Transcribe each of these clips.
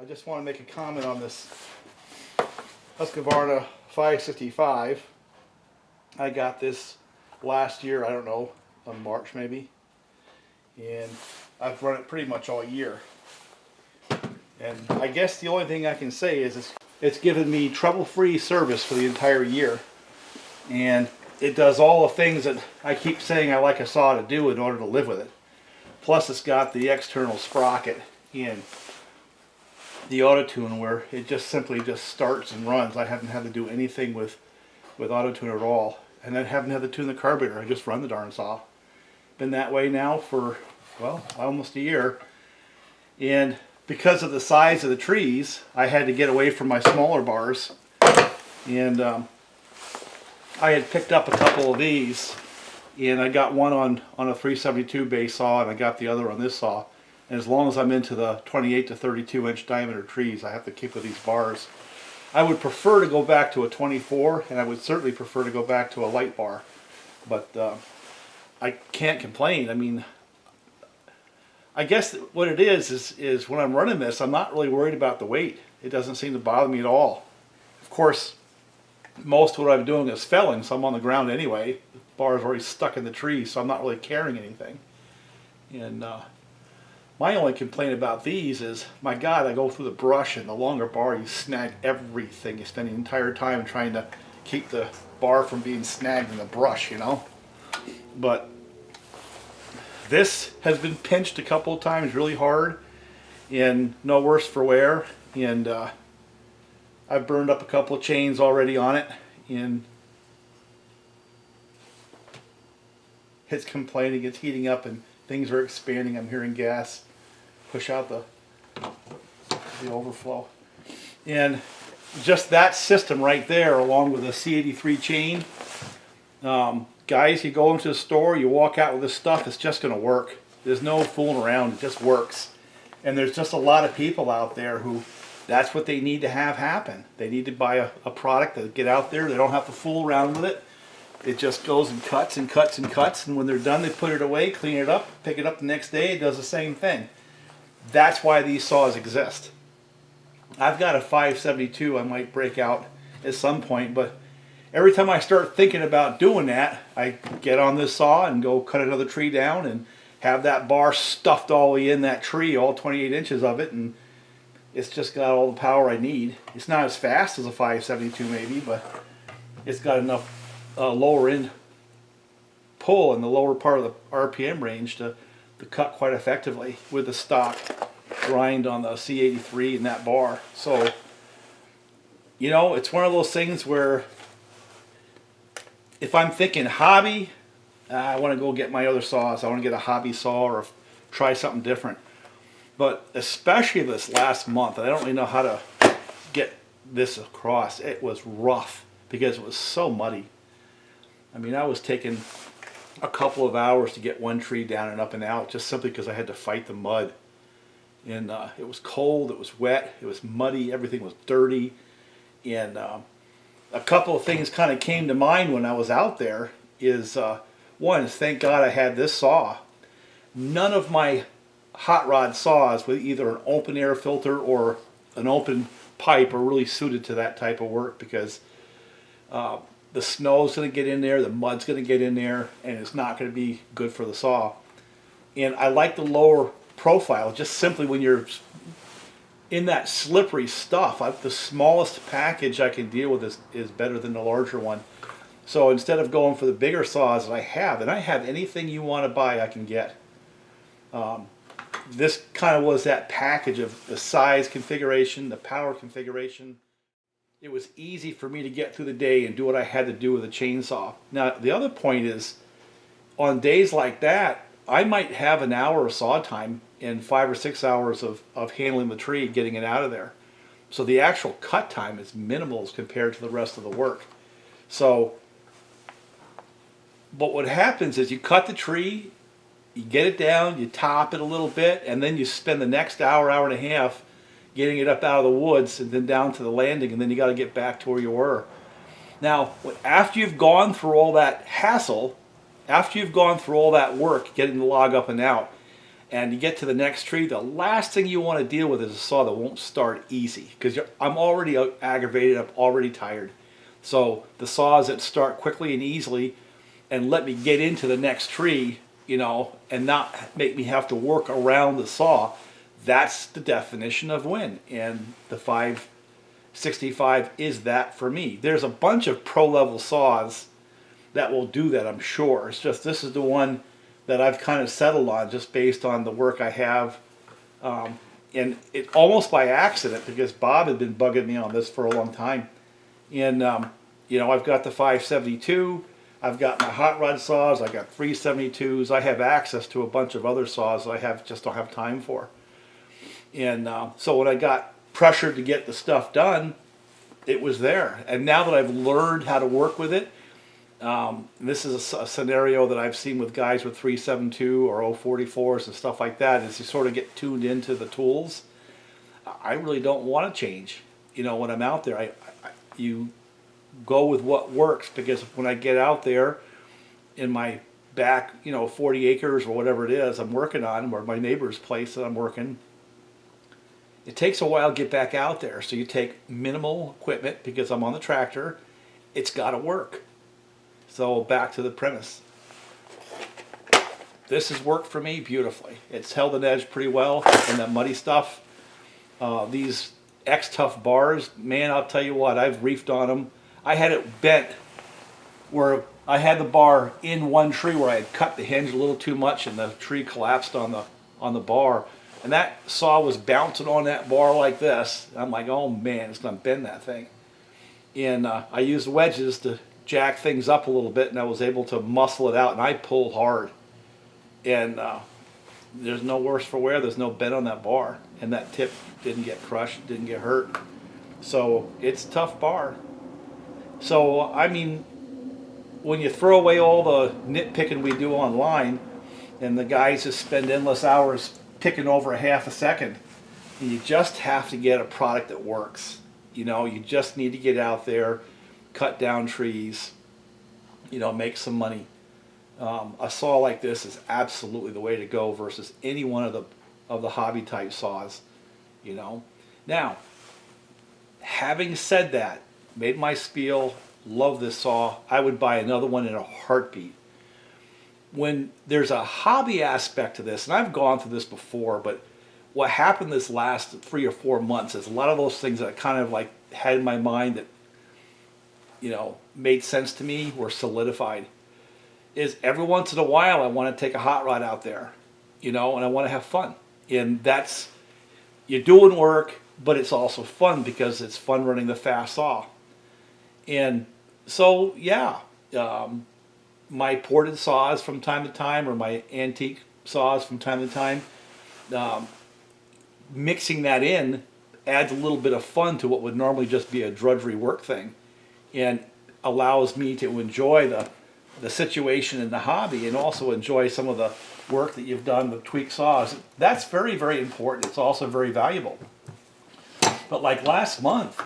I just want to make a comment on this Husqvarna 565. I got this last year, I don't know, on March maybe, and I've run it pretty much all year. And I guess the only thing I can say is it's given me trouble-free service for the entire year, and it does all the things that I keep saying I like a saw to do in order to live with it. Plus it's got the external sprocket in the auto tune where it just simply starts and runs. I haven't had to do anything with auto tune at all, and I haven't had to tune the carburetor. I just run the darn saw. Been that way now for, well, almost a year. And because of the size of the trees, I had to get away from my smaller bars, and I had picked up a couple of these, and I got one on a 372 base saw, and I got the other on this saw. And as long as I'm into the 28 to 32 inch diameter trees, I have to keep with these bars. I would prefer to go back to a 24, and I would certainly prefer to go back to a light bar. But I can't complain. I mean, I guess what it is when I'm running this, I'm not really worried about the weight. It doesn't seem to bother me at all. Of course, most of what I'm doing is felling, so I'm on the ground anyway. The bar is already stuck in the tree, so I'm not really carrying anything. And my only complaint about these is, my God, I go through the brush, and the longer bar, you snag everything. You spend the entire time trying to keep the bar from being snagged in the brush, you know. But this has been pinched a couple of times really hard, and no worse for wear. And I've burned up a couple of chains already on it, and it's complaining, it's heating up, and things are expanding. I'm hearing gas push out the overflow. And just that system right there, along with a C83 chain, guys, you go into the store, you walk out with this stuff, it's just going to work. There's no fooling around, it just works. And there's just a lot of people out there who, that's what they need to have happen. They need to buy a product that get out there, they don't have to fool around with it. It just goes and cuts and cuts and cuts, and when they're done, they put it away, clean it up, pick it up the next day, it does the same thing. That's why these saws exist. I've got a 572 I might break out at some point, but every time I start thinking about doing that, I get on this saw and go cut another tree down and have that bar stuffed all the way in that tree, all 28 inches of it, and it's just got all the power I need. It's not as fast as a 572 maybe, but it's got enough lower end pull in the lower part of the RPM range to cut quite effectively with the stock grind on the C83 and that bar. So, you know, it's one of those things where if I'm thinking hobby, I want to go get my other saws. I want to get a hobby saw or try something different. But especially this last month, I don't really know how to get this across. It was rough because it was so muddy. I mean, I was taking a couple of hours to get one tree down and up and out, just simply because I had to fight the mud. And it was cold, it was wet, it was muddy, everything was dirty. And a couple of things kind of came to mind when I was out there is, one is, thank God I had this saw. None of my hot rod saws with either an open air filter or an open pipe are really suited to that type of work, because the snow's going to get in there, the mud's going to get in there, and it's not going to be good for the saw. And I like the lower profile, just simply when you're in that slippery stuff. The smallest package I can deal with is better than the larger one. So instead of going for the bigger saws that I have, and I have anything you want to buy I can get. This kind of was that package of the size configuration, the power configuration. It was easy for me to get through the day and do what I had to do with a chainsaw. Now, the other point is, on days like that, I might have an hour of saw time and 5 or 6 hours of handling the tree, getting it out of there. So the actual cut time is minimal as compared to the rest of the work. So, but what happens is you cut the tree, you get it down, you top it a little bit, and then you spend the next hour, hour and a half getting it up out of the woods and then down to the landing, and then you got to get back to where you were. Now, after you've gone through all that hassle, after you've gone through all that work getting the log up and out, and you get to the next tree, the last thing you want to deal with is a saw that won't start easy, because I'm already aggravated, I'm already tired. So the saws that start quickly and easily and let me get into the next tree, and not make me have to work around the saw, that's the definition of win. And the 565 is that for me. There's a bunch of pro level saws that will do that, I'm sure. It's just this is the one that I've kind of settled on just based on the work I have. And it almost by accident, because Bob had been bugging me on this for a long time. And, I've got the 572, I've got my hot rod saws, I got 372s, I have access to a bunch of other saws that I just don't have time for. And so when I got pressured to get the stuff done, it was there. And now that I've learned how to work with it, this is a scenario that I've seen with guys with 372 or 044s and stuff like that, is you sort of get tuned into the tools. I really don't want to change. When I'm out there, you go with what works, because when I get out there in my back, 40 acres or whatever it is I'm working on, or my neighbor's place that I'm working, it takes a while to get back out there. So you take minimal equipment, because I'm on the tractor. It's got to work. So back to the premise. This has worked for me beautifully. It's held an edge pretty well in that muddy stuff. These X-Tough bars, man, I'll tell you what, I've reefed on them. I had it bent where I had the bar in one tree where I had cut the hinge a little too much, and the tree collapsed on the bar. And that saw was bouncing on that bar like this. I'm like, oh man, it's going to bend that thing. And I used wedges to jack things up a little bit, and I was able to muscle it out, and I pulled hard. And there's no worse for wear, there's no bend on that bar. And that tip didn't get crushed, didn't get hurt. So it's a tough bar. So, I mean, when you throw away all the nitpicking we do online, and the guys just spend endless hours picking over a half a second, you just have to get a product that works. You just need to get out there, cut down trees, make some money. A saw like this is absolutely the way to go versus any one of the hobby type saws. Now, having said that, made my spiel, love this saw, I would buy another one in a heartbeat. When there's a hobby aspect to this, and I've gone through this before, but what happened this last 3 or 4 months is a lot of those things that I kind of like had in my mind that made sense to me were solidified. Is every once in a while I want to take a hot rod out there, and I want to have fun. And that's, you're doing work, but it's also fun because it's fun running the fast saw. And so, yeah, my ported saws from time to time, or my antique saws from time to time, mixing that in adds a little bit of fun to what would normally just be a drudgery work thing, and allows me to enjoy the situation in the hobby, and also enjoy some of the work that you've done with tweak saws. That's very, very important. It's also very valuable. But like last month,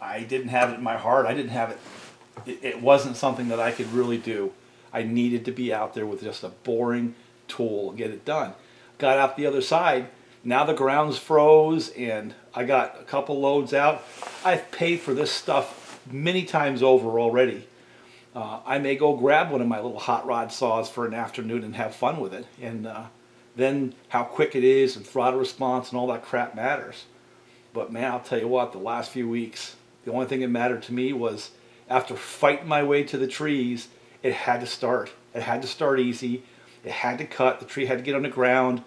I didn't have it in my heart. I didn't have it. It wasn't something that I could really do. I needed to be out there with just a boring tool and get it done. Got out the other side. Now the ground's froze, and I got a couple loads out. I've paid for this stuff many times over already. I may go grab one of my little hot rod saws for an afternoon and have fun with it. And then how quick it is and throttle response and all that crap matters. But man, I'll tell you what, the last few weeks, the only thing that mattered to me was, after fighting my way to the trees, it had to start. It had to start easy. It had to cut. The tree had to get on the ground.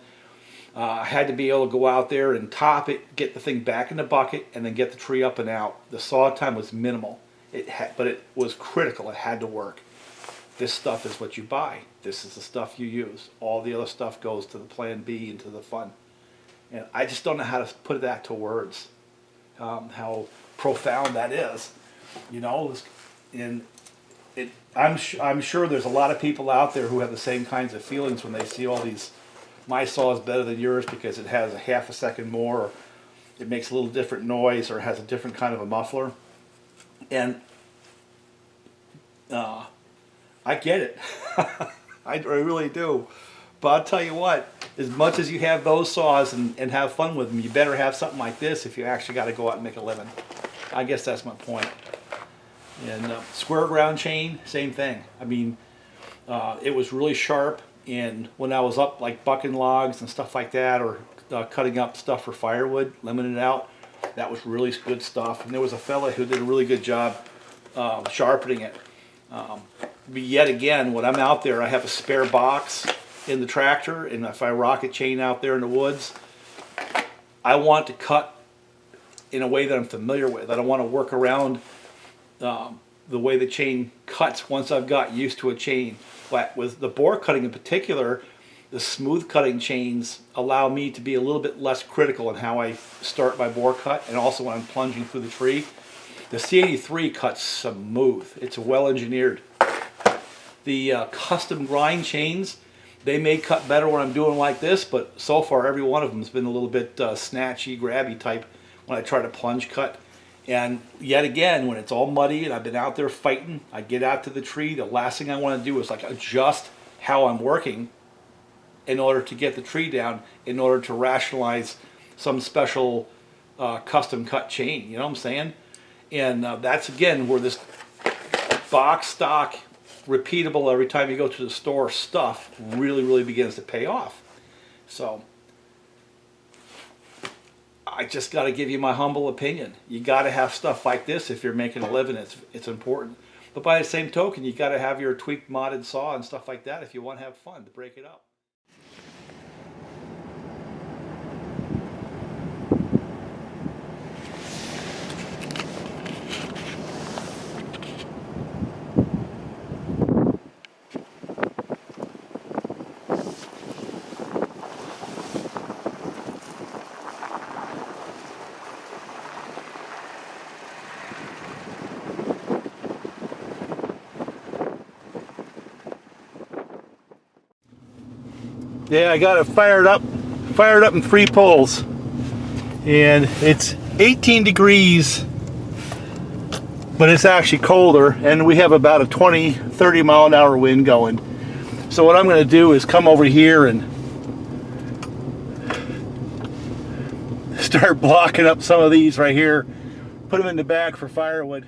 I had to be able to go out there and top it, get the thing back in the bucket, and then get the tree up and out. The saw time was minimal, but it was critical. It had to work. This stuff is what you buy. This is the stuff you use. All the other stuff goes to the plan B and to the fun. And I just don't know how to put that to words, how profound that is. And I'm sure there's a lot of people out there who have the same kinds of feelings when they see all these, my saw is better than yours because it has a half a second more, or it makes a little different noise, or has a different kind of a muffler. And I get it. I really do. But I'll tell you what, as much as you have those saws and have fun with them, you better have something like this if you actually got to go out and make a living. I guess that's my point. And square ground chain, same thing. I mean, it was really sharp, and when I was up like bucking logs and stuff like that, or cutting up stuff for firewood, limbing it out, that was really good stuff. And there was a fella who did a really good job sharpening it. But yet again, when I'm out there, I have a spare box in the tractor, and if I rocket chain out there in the woods, I want to cut in a way that I'm familiar with. I don't want to work around the way the chain cuts once I've got used to a chain. But with the bore cutting in particular, the smooth cutting chains allow me to be a little bit less critical in how I start my bore cut, and also when I'm plunging through the tree. The C83 cuts smooth. It's well engineered. The custom grind chains, they may cut better when I'm doing like this, but so far every one of them has been a little bit snatchy, grabby type when I try to plunge cut. And yet again, when it's all muddy and I've been out there fighting, I get out to the tree, the last thing I want to do is like adjust how I'm working in order to get the tree down, in order to rationalize some special custom cut chain, you know what I'm saying? And that's again where this box stock, repeatable every time you go to the store stuff really begins to pay off. So I just got to give you my humble opinion. You got to have stuff like this if you're making a living. It's important. But by the same token, you got to have your tweaked modded saw and stuff like that if you want to have fun to break it up. Yeah, I got it fired up in 3 poles, and it's 18 degrees, but it's actually colder, and we have about a 20-30 mile an hour wind going. So what I'm going to do is come over here and start blocking up some of these right here, put them in the back for firewood.